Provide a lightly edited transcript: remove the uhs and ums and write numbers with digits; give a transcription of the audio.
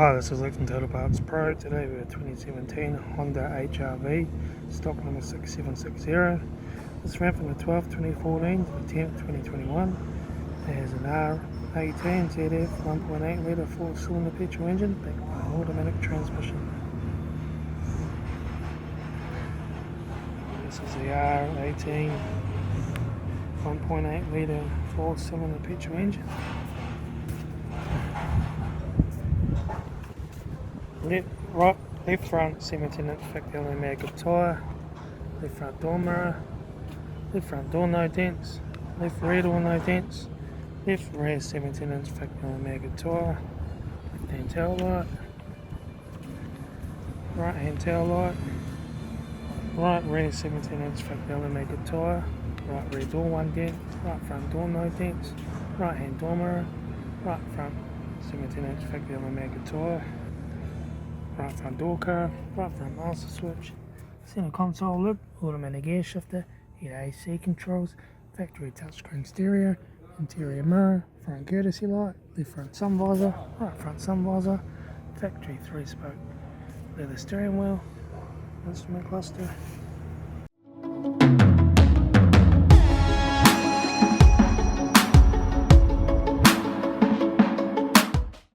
Hi, this is Litre Total Parts Pro. Today we have 2017 Honda HRV, stock number 6760. This ran from the 12th 2014 to the 10th 2021. It has an R18 ZF 1.8 litre 4-cylinder petrol engine backed by an automatic transmission. This is the R18 1.8 litre 4-cylinder petrol engine. Left front 17-inch factory American tyre, left front door mirror, left front door no dents, left rear door no dents, left rear 17-inch factory American tyre, left hand tail light, right hand tail light, right rear 17-inch factory American tyre, right rear door 1 dent, right front door no dents, right hand door mirror, right front 17-inch factory American tyre, right front door card, right front master switch, center console lip, automatic air shifter, heat AC controls, factory touchscreen stereo, interior mirror, front courtesy light, left front sun visor, right front sun visor, factory 3-spoke leather steering wheel, instrument cluster,